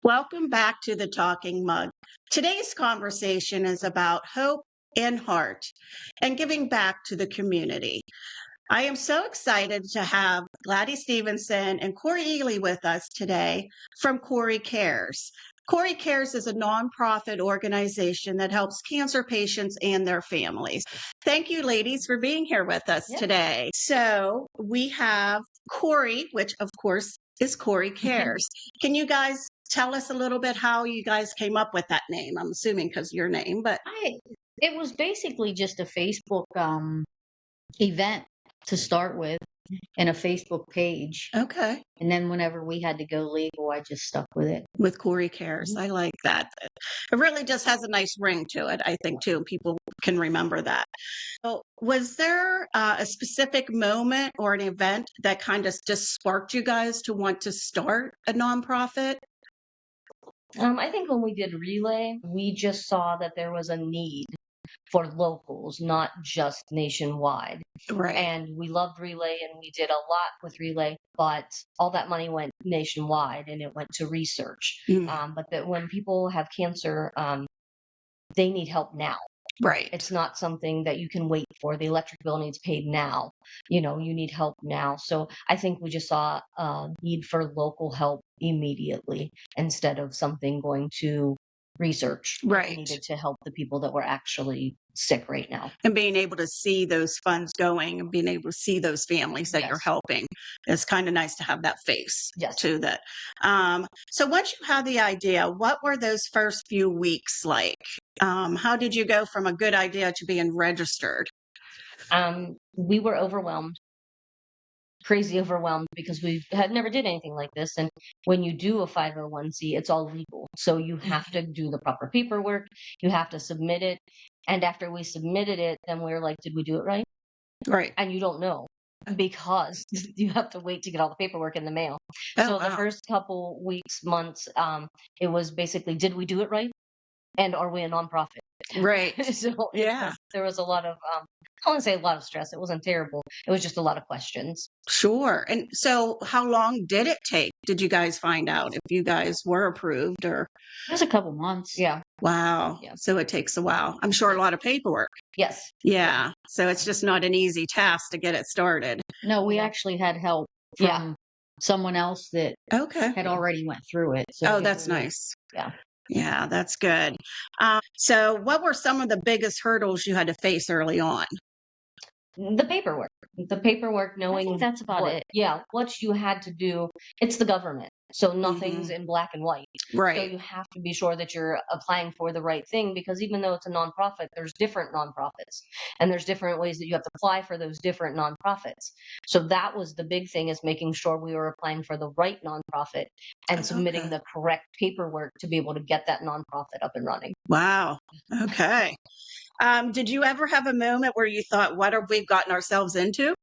Welcome back to the Talking Mug. Today's conversation is about hope and heart and giving back to the community. I am so excited to have Glady Stevenson and Corie Ealy with us today from Corie Cares. Corie Cares is a nonprofit organization that helps cancer patients and their families. Thank you, ladies, for being here with us today. So we have Corie, which of course is Corie Cares. Can you guys tell us a little bit how you guys came up with that name? I'm assuming because your name, but It was basically just a Facebook event to start with and a Facebook page. okay. And then whenever we had to go legal, I just stuck with it. With Corie Cares. I like that. It really just has a nice ring to it, I think, too. People can remember that. So, was there a specific moment or an event that kind of just sparked you guys to want to start a nonprofit? I think when we did Relay, we just saw that there was a need for locals, not just nationwide. Right. And we loved Relay and we did a lot with Relay, but all that money went nationwide and it went to research. But that when people have cancer, they need help now. Right. It's not something that you can wait for. The electric bill needs paid now. You need help now. So I think we just saw a need for local help immediately instead of something going to research. Right. We needed to help the people that were actually sick right now. And being able to see those funds going and being able to see those families that you're Yes. helping, it's kind of nice to have that face Yes. to that. So once you had the idea, what were those first few weeks like? How did you go from a good idea to being registered? We were overwhelmed, crazy overwhelmed because we had never did anything like this. And when you do a 501c, it's all legal. So you have to do the proper paperwork. You have to submit it. And after we submitted it, then we were like, did we do it right? Right. And you don't know because you have to wait to get all the paperwork in the mail. Oh, So the wow. first couple weeks, months, it was basically, did we do it right? And are we a nonprofit? Right. So Yeah. there was a lot of, I wouldn't say a lot of stress. It wasn't terrible. It was just a lot of questions. Sure. And so how long did it take? Did you guys find out if you guys were approved or? It was a couple months. Yeah. Wow. Yeah. So it takes a while. I'm sure a lot of papaperwork. Yes. Yeah. So it's just not an easy task to get it started. No, we actually had help from someone else that Okay. had already went through it. So Oh, that's nice. Yeah. Yeah, that's good. So what were some of the biggest hurdles you had to face early on? The paperwork, knowing that's about it. Yeah, what you had to do. It's the government. So nothing's in black and white. So Right. you have to be sure that you're applying for the right thing because even though it's a nonprofit, there's different nonprofits and there's different ways that you have to apply for those different nonprofits. So that was the big thing is making sure we were applying for the right nonprofit and submitting Okay. the correct paperwork to be able to get that nonprofit up and running. Wow. Okay. Did you ever have a moment where you thought, what have we gotten ourselves into?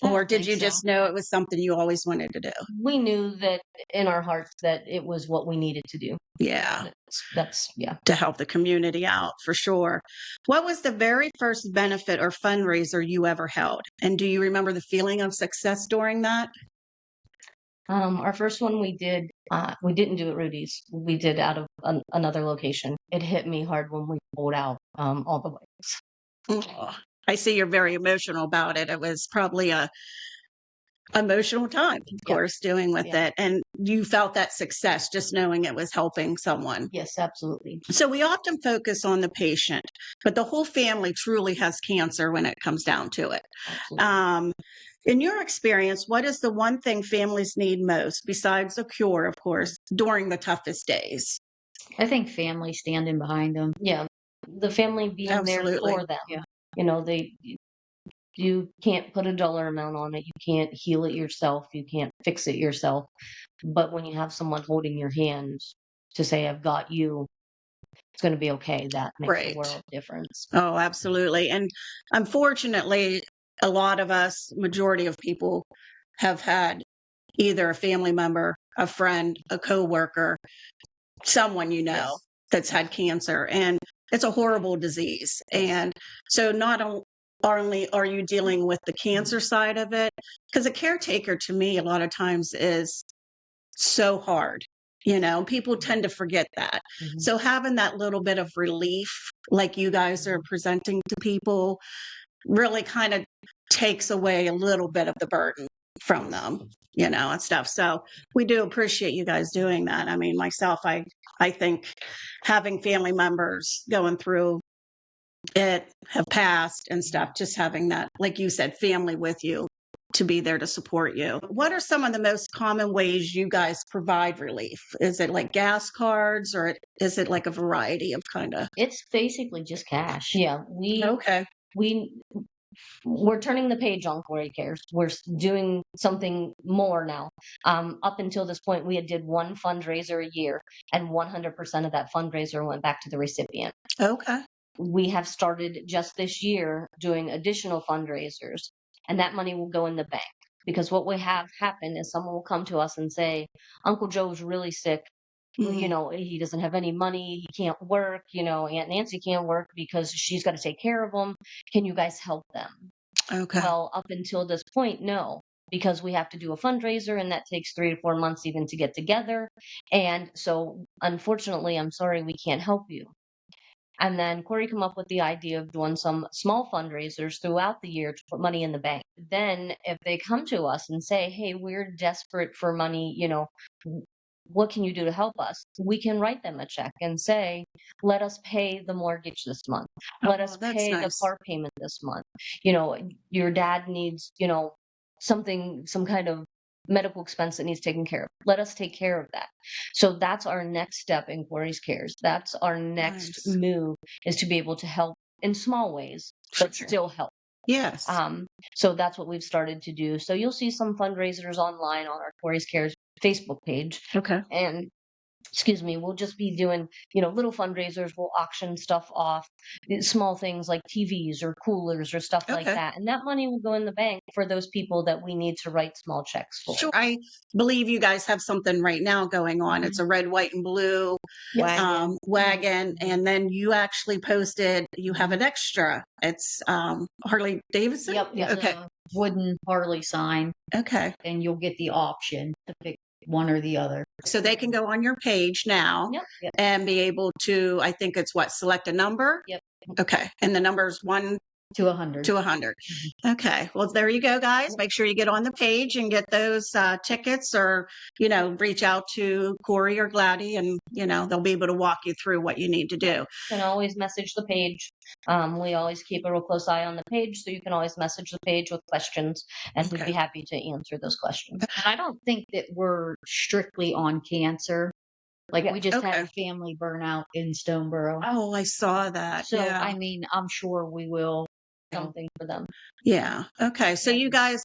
Or did you just know it was something you always wanted to do? We knew that in our hearts that it was what we needed to do. Yeah. That's To help the community out for sure. What was the very first benefit or fundraiser you ever held? And do you remember the feeling of success during that? Our first one we didn't do at Rudy's. We did out of another location. It hit me hard when we pulled out all the bikes. Oh, I see you're very emotional about it. It was probably a emotional time, of course, doing with it. And you felt that success just knowing it was helping someone. Yes, absolutely. So we often focus on the patient, but the whole family truly has cancer when it comes down to it. Absolutely. In your experience, what is the one thing families need most, besides a cure, of course, during the toughest days? I think family standing behind them. Yeah, the family being there for them. Yeah. You can't put a dollar amount on it. You can't heal it yourself. You can't fix it yourself. But when you have someone holding your hand to say, I've got you, it's going to be okay. That makes a world of difference. Oh, absolutely. And unfortunately, a lot of us, majority of people have had either a family member, a friend, a coworker, someone that's had cancer. And it's a horrible disease. And so not only are you dealing with the cancer side of it, because a caretaker to me a lot of times is so hard. People tend to forget that. Mhm. So having that little bit of relief, like you guys are presenting to people, really kind of takes away a little bit of the burden from them, and stuff. So we do appreciate you guys doing that. I mean, myself, I think having family members going through it have passed and stuff, just having that, like you said, family with you to be there to support you. What are some of the most common ways you guys provide relief? Is it like gas cards, or is it like a variety of kind of? It's basically just cash. Yeah, Okay. we're turning the page on Corie Cares. We're doing something more now. Up until this point, we had did one fundraiser a year, and 100% of that fundraiser went back to the recipient. Okay. We have started just this year doing additional fundraisers, and that money will go in the bank. Because what we have happen is someone will come to us and say, Uncle Joe's really sick. He doesn't have any money. He can't work. Aunt Nancy can't work because she's got to take care of him. Can you guys help them? Okay. Well, up until this point, no, because we have to do a fundraiser and that takes 3 to 4 months even to get together. And so, unfortunately, I'm sorry, we can't help you. And then Corie come up with the idea of doing some small fundraisers throughout the year to put money in the bank. Then, if they come to us and say, hey, we're desperate for money, what can you do to help us? We can write them a check and say, let us pay the mortgage this month. Let us That's pay the nice. car payment this month. Your dad needs, some kind of medical expense that needs taken care of. Let us take care of that. So that's our next step in Corie's Cares. That's our next Nice. move, is to be able to help in small ways, but Sure. still help. Yes. So that's what we've started to do. So you'll see some fundraisers online on our Corie's Cares Facebook page. Okay. And we'll just be doing, little fundraisers. We'll auction stuff off, small things like TVs or coolers or stuff like Okay. that. And that money will go in the bank for those people that we need to write small checks for. Sure. I believe you guys have something right now going on. It's a red, white, and blue Wagon. wagon. And then you actually posted, you have an extra. It's Harley Davidson. Yep. It's Okay. a wooden Harley sign, Okay. and you'll get the option to pick one or the other. So they can go on your page now Yep. and be able to, I think it's select a number. Yep. Okay. And the number is 1 To 100. to 100. Okay. Well, there you go, guys. Make sure you get on the page and get those tickets, or, reach out to Corie or Glady, and, they'll be able to walk you through what you need to do. You can always message the page. We always keep a real close eye on the page, so you can always message the page with questions, and we'd be happy to answer those questions. And I don't think that we're strictly on cancer. Like, Yeah. we just had Okay. a family burnout in Stoneboro. Oh, I saw that. So, Yeah. I mean, I'm sure we will. Something for them. Yeah. Okay. So you guys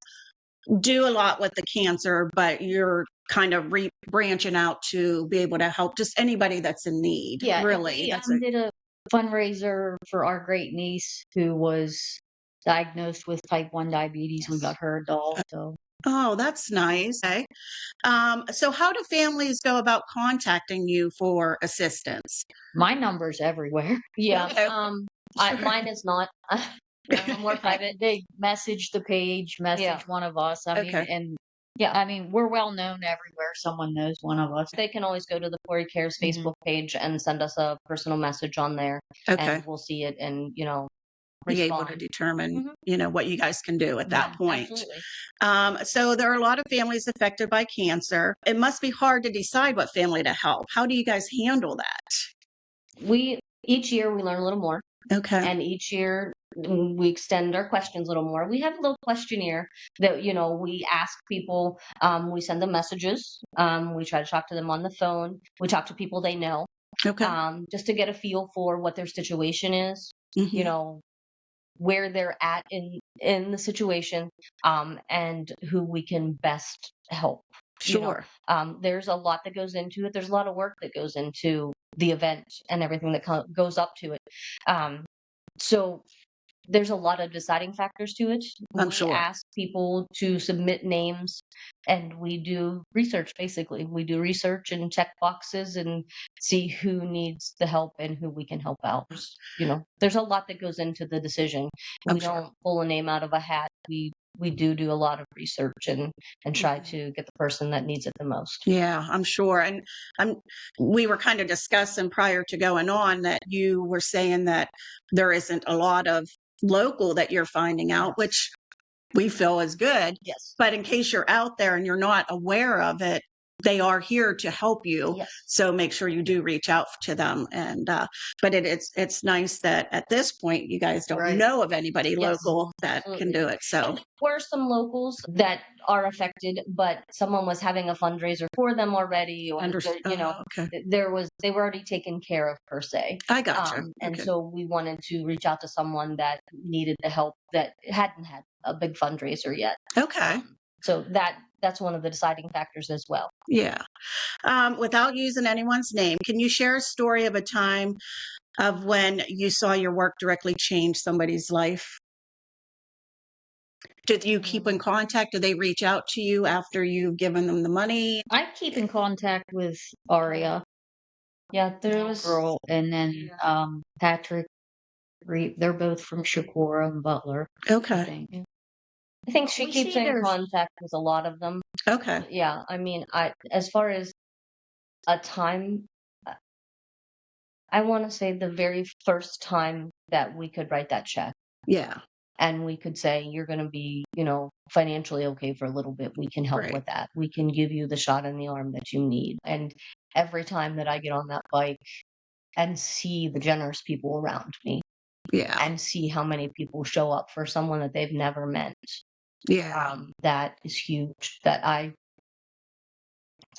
do a lot with the cancer, but you're kind of branching out to be able to help just anybody that's in need. Yeah, and Really. we That's it. did a fundraiser for our great niece who was diagnosed with type 1 diabetes. We got her a doll. So Oh, that's nice. Okay. So how do families go about contacting you for assistance? my number's everywhere. Yeah. Okay. Mine is not. I'm more private. They message the page, message one of us. I mean, Okay. and yeah, I mean, we're well known everywhere. Someone knows one of us. They can always go to the Corie Cares Facebook page and send us a personal message on there, Okay. and we'll see it and Be able to respond. determine, what you guys can do at that point. Absolutely. So there are a lot of families affected by cancer. It must be hard to decide what family to help. How do you guys handle that? Each year we learn a little more, Okay. and each year we extend our questions a little more. We have a little questionnaire that we ask people. We send them messages. We try to talk to them on the phone. We talk to people they know, Okay. just to get a feel for what their situation is. Mhm. Where they're at in the situation, and who we can best help. Sure. There's a lot that goes into it. There's a lot of work that goes into the event and everything that goes up to it. So there's a lot of deciding factors to it. I'm We sure. ask people to submit names, and we do research. Basically, we do research and check boxes and see who needs the help and who we can help out. There's a lot that goes into the decision. I'm We sure. don't pull a name out of a hat. We we do a lot of research and try to get the person that needs it the most. Yeah, I'm sure. And we were kind of discussing prior to going on that you were saying that there isn't a lot of local that you're finding out, which we feel is good. Yes. But in case you're out there and you're not aware of it, they are here to help you. Yes. So make sure you do reach out to them. And but it's nice that at this point you guys don't Right. know of anybody Yes, local that absolutely. can do it. So There were some locals that are affected, but someone was having a fundraiser for them already, or okay. they were already taken care of per se. I gotcha. And Okay. so we wanted to reach out to someone that needed the help that hadn't had a big fundraiser yet. Okay. So that's one of the deciding factors as well. Yeah. Without using anyone's name, can you share a story of a time of when you saw your work directly change somebody's life? Did you keep in contact? Do they reach out to you after you've given them the money? I keep in contact with Aria, Yeah, there was girl, and then Patrick. They're both from Shakora and Butler. I Okay. think. I think she We keeps see in there's- contact with a lot of them. Okay. Yeah, I mean, as far as a time, I want to say the very first time that we could write that check Yeah. and we could say, you're going to be, financially okay for a little bit. We can help Right. with that. We can give you the shot in the arm that you need. And every time that I get on that bike and see the generous people around me Yeah. and see how many people show up for someone that they've never met, Yeah. that is huge. That I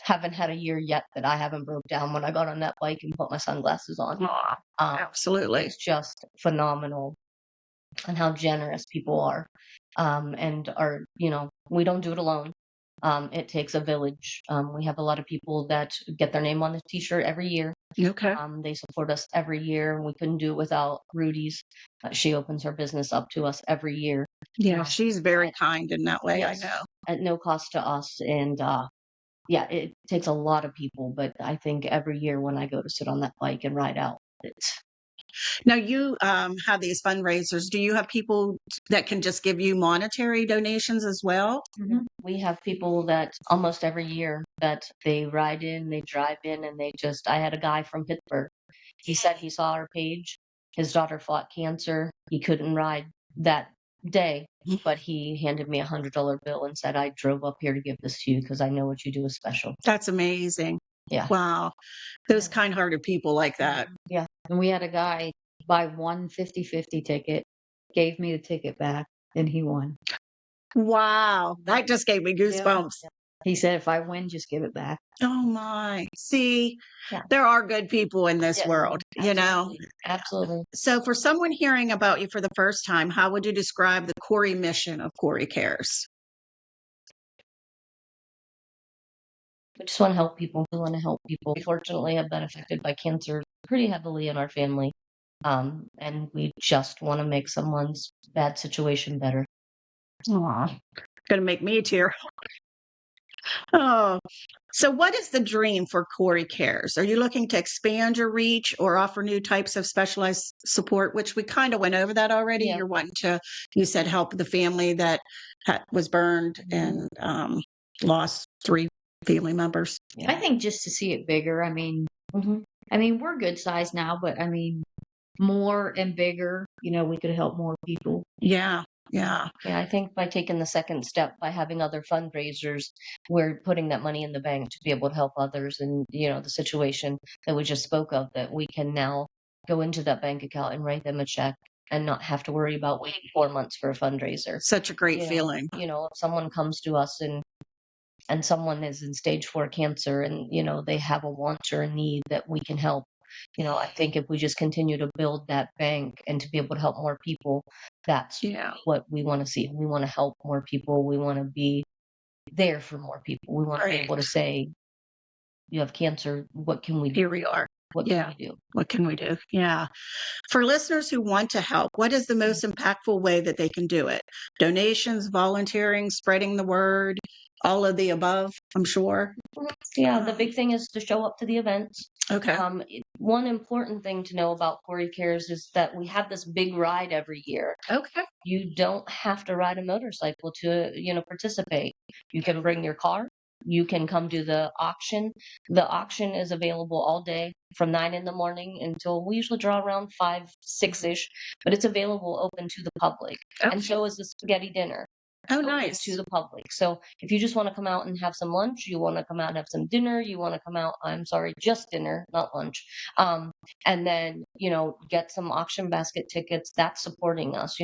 haven't had a year yet that I haven't broke down when I got on that bike and put my sunglasses on. Aw, absolutely. It's just phenomenal and how generous people are. And are, we don't do it alone. It takes a village. We have a lot of people that get their name on the t-shirt every year. Okay. They support us every year. We couldn't do it without Rudy's. She opens her business up to us every year. Yeah, she's very kind in that way. Yes, I know. at no cost to us. And yeah, it takes a lot of people, but I think every year when I go to sit on that bike and ride out, it's Now you have these fundraisers. Do you have people that can just give you monetary donations as well? we have people that almost every year that they ride in, they drive in, and I had a guy from Pittsburgh. He said he saw our page. His daughter fought cancer. He couldn't ride that day, but he handed me $100 bill and said, I drove up here to give this to you because I know what you do is special. That's amazing. Yeah. Wow. Those kind-hearted people like that. Yeah. And we had a guy buy one 50/50 ticket, gave me the ticket back, and he won. Wow. That just gave me goosebumps. He said, if I win, just give it back. Oh my. See, Yeah. there are good people in this Yes, world, Absolutely. So for someone hearing about you for the first time, how would you describe the Corie mission of Corie Cares? We just want to help people. We want to help people. Fortunately, I've been affected by cancer pretty heavily in our family. And we just want to make someone's bad situation better. Aw. Gonna make me tear. Oh, so what is the dream for Corie Cares? Are you looking to expand your reach or offer new types of specialized support, which we kind of went over that already? Yeah. You're wanting to, you said, help the family that was burned and lost 3 family members. Yeah. I think just to see it bigger. I mean, we're good size now, but I mean, more and bigger. We could help more people. Yeah. Yeah. Yeah, I think by taking the second step, by having other fundraisers, we're putting that money in the bank to be able to help others. And, the situation that we just spoke of, that we can now go into that bank account and write them a check and not have to worry about waiting 4 months for a fundraiser. Such a great feeling. If someone comes to us and someone is in stage 4 cancer and, they have a want or a need that we can help. I think if we just continue to build that bank and to be able to help more people, that's what we want to see. We want to help more people. We want to be there for more people. We want to be able to say, you have cancer. What can we do? Here we are. What can we do? What can we do? Yeah. For listeners who want to help, what is the most impactful way that they can do it? Donations, volunteering, spreading the word, all of the above, I'm sure. Yeah, the big thing is to show up to the events. Okay. one important thing to know about Corie Cares is that we have this big ride every year. Okay. You don't have to ride a motorcycle to, participate. You can bring your car. You can come do the auction. The auction is available all day from 9 in the morning until we usually draw around 5, 6-ish, but it's available open to the public. Okay. And so is the spaghetti dinner. Oh, Open nice. to the public. So if you just want to come out and have some lunch, you want to come out and have some dinner, you want to come out, I'm sorry, just dinner, not lunch. And then, get some auction basket tickets, that's supporting us.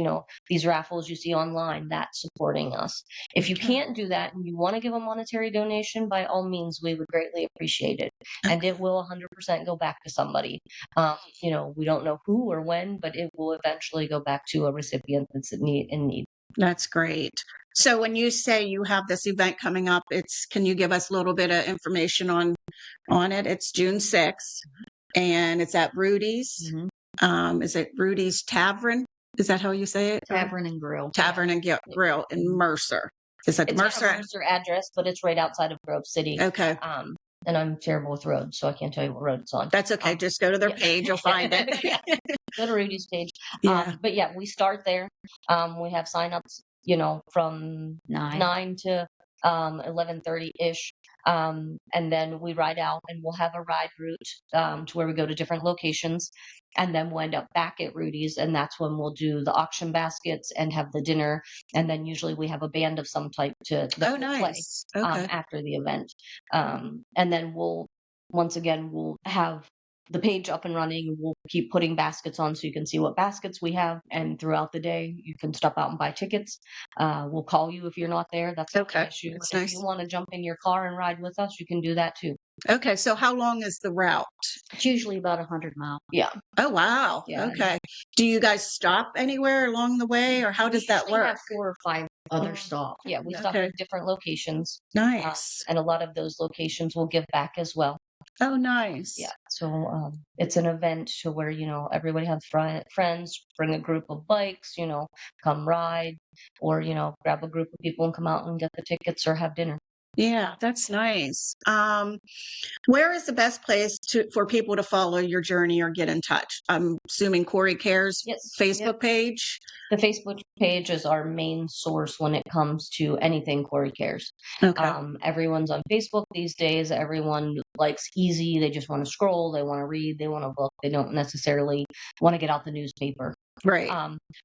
These raffles you see online, that's supporting us. If you Okay. can't do that and you want to give a monetary donation, by all means, we would greatly appreciate it. And it will 100% go back to somebody. We don't know who or when, but it will eventually go back to a recipient that's in need. That's great. So when you say you have this event coming up, can you give us a little bit of information on it? It's June 6th and it's at Rudy's. Mhm. Is it Rudy's Tavern? Is that how you say it? Tavern and Grill. Tavern and Grill in Mercer. Is it It's Mercer? a Mercer address, but it's right outside of Grove City. Okay. And I'm terrible with roads, so I can't tell you what road it's on. That's okay. Just go to their page. You'll find it. Go to Rudy's page. Yeah. But yeah, we start there. We have signups, from 9 to 11:30-ish. And then we ride out and we'll have a ride route to where we go to different locations. And then we'll end up back at Rudy's, and that's when we'll do the auction baskets and have the dinner. And then usually we have a band of some type to Oh, play nice. Okay. after the event. And then we'll have the page up and running. We'll keep putting baskets on so you can see what baskets we have. And throughout the day, you can stop out and buy tickets. We'll call you if you're not there. That's not an issue. That's If nice. you want to jump in your car and ride with us, you can do that too. Okay. So how long is the route? It's usually about 100 miles. Yeah. Oh, wow. Yeah. Okay. Do you guys stop anywhere along the way, or how does that We work? have 4 or 5 other Mhm. stops. Yeah, we stop Okay. at different locations. Nice. And a lot of those locations will give back as well. Oh, nice. Yeah. So it's an event to where, everybody has friends, bring a group of bikes, come ride, or, grab a group of people and come out and get the tickets or have dinner. Yeah, that's nice. Where is the best place for people to follow your journey or get in touch? I'm assuming Corie Cares Yes. Facebook page. The Facebook page is our main source when it comes to anything Corie Cares. Okay. Everyone's on Facebook these days. Everyone likes easy. They just want to scroll. They want to read. They want to look. They don't necessarily want to get out the newspaper. Right.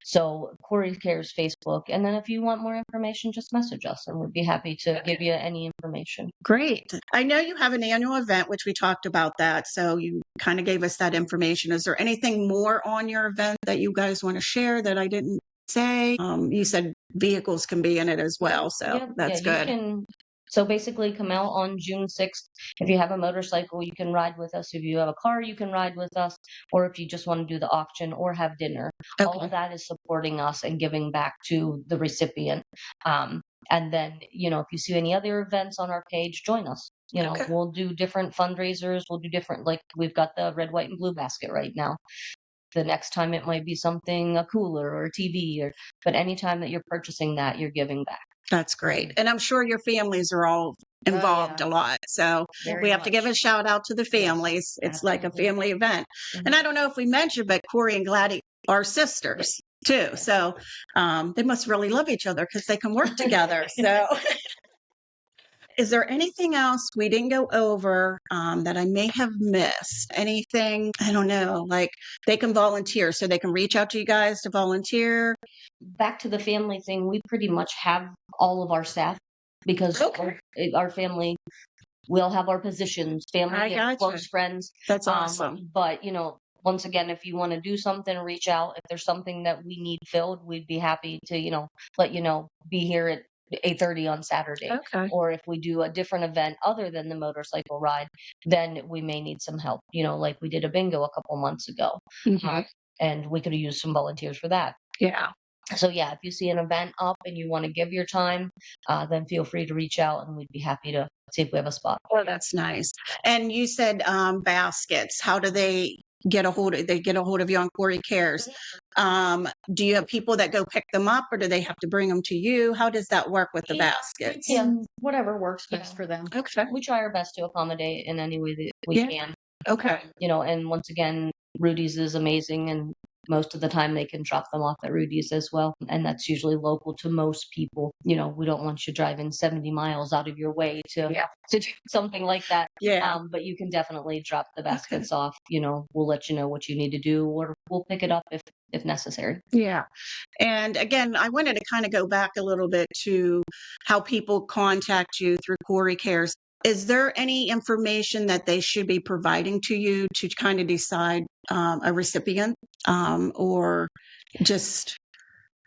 So Corie Cares Facebook. And then if you want more information, just message us and we'd be happy to give you any information. Great. I know you have an annual event, which we talked about that. So you kind of gave us that information. Is there anything more on your event that you guys want to share that I didn't say? You said vehicles can be in it as well. So that's good. So basically come out on June 6th. If you have a motorcycle, you can ride with us. If you have a car, you can ride with us. Or if you just want to do the auction or have dinner, all of that is supporting us and giving back to the recipient. And then, if you see any other events on our page, join us. We'll do different fundraisers. We'll do different, like we've got the red, white, and blue basket right now. The next time it might be something, a cooler or a TV, but anytime that you're purchasing that, you're giving back. That's great. And I'm sure your families are all involved a lot. So we have to give a shout out to the families. Yes, it's like a family event. And I don't know if we mentioned, but Corie and Glady are sisters too. So they must really love each other because they can work together. So is there anything else we didn't go over that I may have missed? Anything, I don't know, like they can volunteer, so they can reach out to you guys to volunteer? Back to the family thing, we pretty much have all of our staff because our family will have our positions, family and close friends. That's awesome. But, once again, if you want to do something, reach out. If there's something that we need filled, we'd be happy to, let you know, be here at 8:30 on Saturday. Okay. Or if we do a different event other than the motorcycle ride, then we may need some help, like we did a bingo a couple months ago. Mm-hmm. And we could have used some volunteers for that. Yeah. So yeah, if you see an event up and you want to give your time, then feel free to reach out and we'd be happy to see if we have a spot. Oh, that's nice. And you said baskets. How do they get a hold of? They get a hold of you on Corie Cares. Do you have people that go pick them up, or do they have to bring them to you? How does that work with the baskets? Yeah, whatever works best for them. Okay. We try our best to accommodate in any way that we can. Okay. And once again, Rudy's is amazing, and most of the time they can drop them off at Rudy's as well. And that's usually local to most people. We don't want you driving 70 miles out of your way to do something like that. Yeah. But you can definitely drop the baskets off. We'll let you know what you need to do, or we'll pick it up if necessary. Yeah. And again, I wanted to kind of go back a little bit to how people contact you through Corie Cares. Is there any information that they should be providing to you to kind of decide a recipient or just?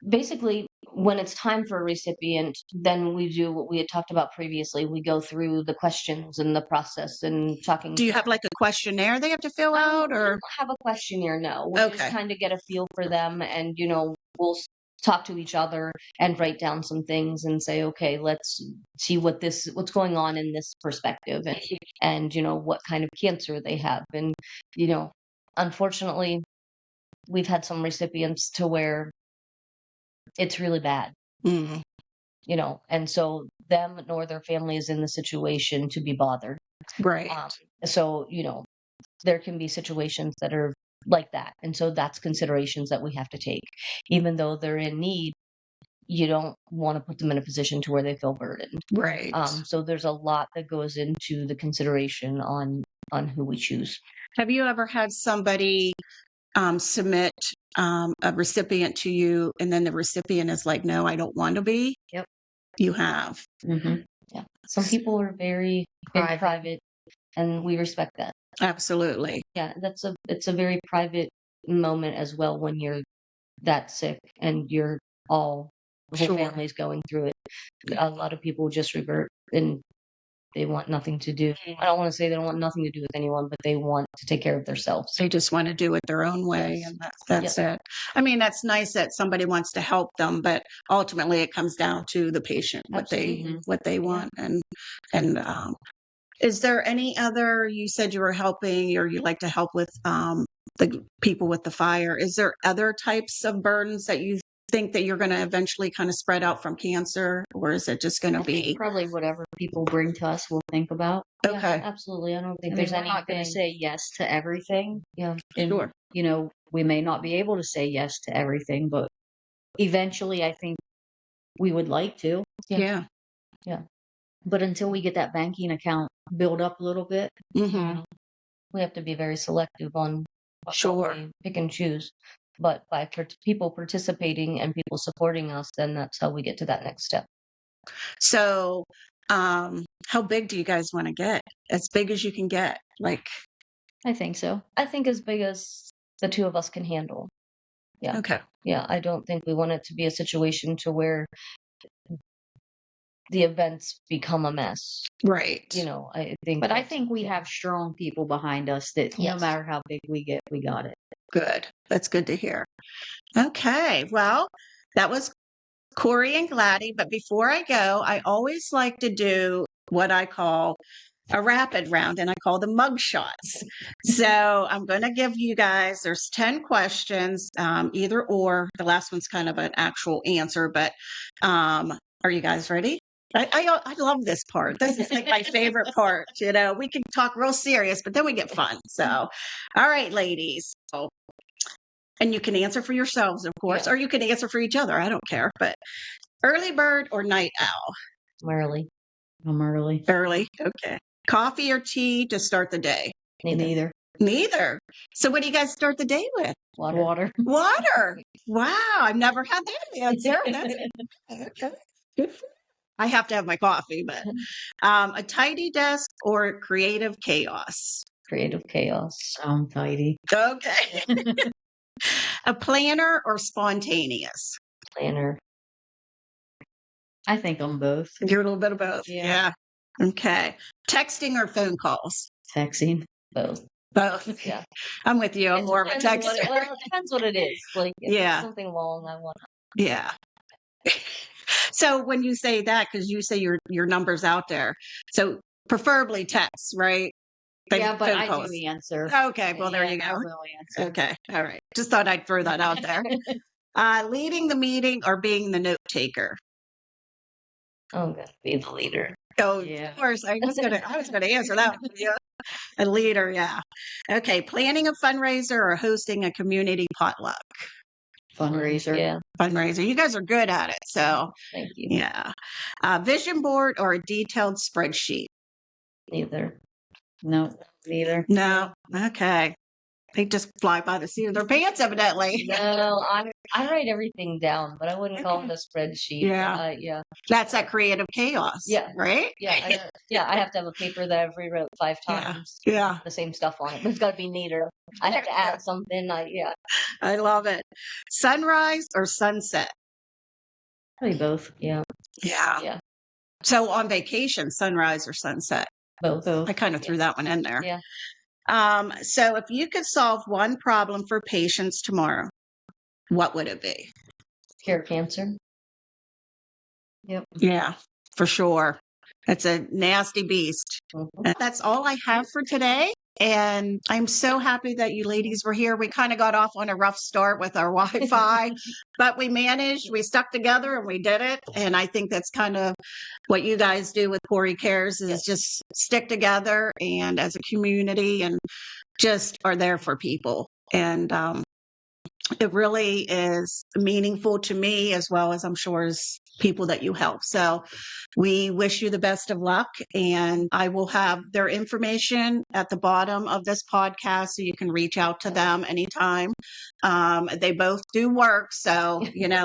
Basically, when it's time for a recipient, then we do what we had talked about previously. We go through the questions and the process and talking. Do you have like a questionnaire they have to fill out, We or? don't have a questionnaire, no. We just kind of get a feel for them, and we'll talk to each other and write down some things and say, okay, let's see what's going on in this perspective, and what kind of cancer they have, and unfortunately, we've had some recipients to where it's really bad. Mm. And so them nor their family is in the situation to be bothered. Right. So, there can be situations that are like that. And so that's considerations that we have to take. Even though they're in need, you don't want to put them in a position to where they feel burdened. Right. So there's a lot that goes into the consideration on who we choose. Have you ever had somebody submit a recipient to you, and then the recipient is like, no, I don't want to be? Yep. You have. Mm-hmm. Yeah. Some people are very private, and we respect that. Absolutely. Yeah, it's a very private moment as well when you're that sick and you're the whole family's going through it. A lot of people just revert, and they want nothing to do. I don't want to say they don't want nothing to do with anyone, but they want to take care of themselves. They just want to do it their own way, and that's it. I mean, that's nice that somebody wants to help them, but ultimately it comes down to the patient, what they want. And is there any other, you said you were helping, or you like to help with the people with the fire. Is there other types of burdens that you think that you're going to eventually kind of spread out from cancer, or is it just going to be probably whatever people bring to us we'll think about? Okay. Yeah, absolutely. I don't think there's we're not going to say yes to everything. Yeah. And, we may not be able to say yes to everything, but eventually I think we would like to. Yeah. But until we get that banking account build up a little bit, Mm-hmm. We have to be very selective on what Sure. we pick and choose. But by people participating and people supporting us, then that's how we get to that next step. So, how big do you guys want to get? As big as you can get, like. I think so. I think as big as the two of us can handle. Yeah. Okay. Yeah, I don't think we want it to be a situation to where the events become a mess. Right. I think. But I think we have strong people behind us that no matter how big we get, we got it. Good. That's good to hear. Okay. Well, that was Corie and Glady. But before I go, I always like to do what I call a rapid round, and I call them mug shots. So I'm going to give you guys, there's 10 questions, either or. The last one's kind of an actual answer, but are you guys ready? I love this part. This is like my favorite part. We can talk real serious, but then we get fun. So, all right, ladies. And you can answer for yourselves, of course, or you can answer for each other. I don't care. But early bird or night owl? Early. I'm early. Early. Okay. Coffee or tea to start the day? Neither. Neither. So what do you guys start the day with? Water. Water. Wow. I've never had that answer. That's okay. Good. I have to have my coffee, but a tidy desk or creative chaos? Creative chaos. Sound tidy. Okay. A planner or spontaneous? Planner. I think I'm both. You're a little bit of both. Yeah. Okay. Texting or phone calls? Texting. Both. Both. Yeah. I'm with you. I'm more of a texter. It depends what it is. Like, if it's something long, I want. Yeah. So when you say that, because you say your number's out there, so preferably text, right? Yeah, but I do answer. Okay, well, there you go. I will answer. Okay, all right. Just thought I'd throw that out there. Leading the meeting or being the note taker? I'm gonna be the leader. Oh, Yeah. of course. I was gonna answer that one. Yeah. A leader, yeah. Okay, planning a fundraiser or hosting a community potluck Fundraiser. Yeah. fundraiser. You guys are good at it. So, Thank you. yeah. Vision board or a detailed spreadsheet? Neither. No, neither. No. Okay. They just fly by the seat of their pants, evidently. No, I write everything down, but I wouldn't call it a spreadsheet. Yeah. Yeah. That's that creative chaos. Yeah. Right? Yeah. I have to have a paper that I've rewrote 5 Yeah. times. Yeah. The same stuff on it, but it's got to be neater. I have to add something. Yeah. I love it. Sunrise or sunset? Probably both. Yeah. Yeah. Yeah. So on vacation, sunrise or sunset? Both. I kind of threw that one in there. Yeah. So if you could solve one problem for patients tomorrow, what would it be? Cure cancer. Yep. Yeah, for sure. It's a nasty beast. Mhm. And that's all I have for today. And I'm so happy that you ladies were here. We kind of got off on a rough start with our Wi-Fi, but we managed, we stuck together and we did it. And I think that's kind of what you guys do with Corie Cares is just stick together and as a community and just are there for people. And it really is meaningful to me as well as I'm sure as people that you help. So we wish you the best of luck, and I will have their information at the bottom of this podcast so you can reach out to them anytime. They both do work, so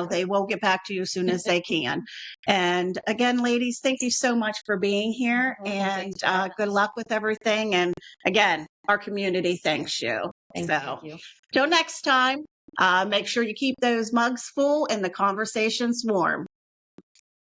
they will get back to you as soon as they can. And again, ladies, thank you so much for being here, and good luck with everything. And again, our community thanks you. Thank you. Till next time. Make sure you keep those mugs full and the conversations warm.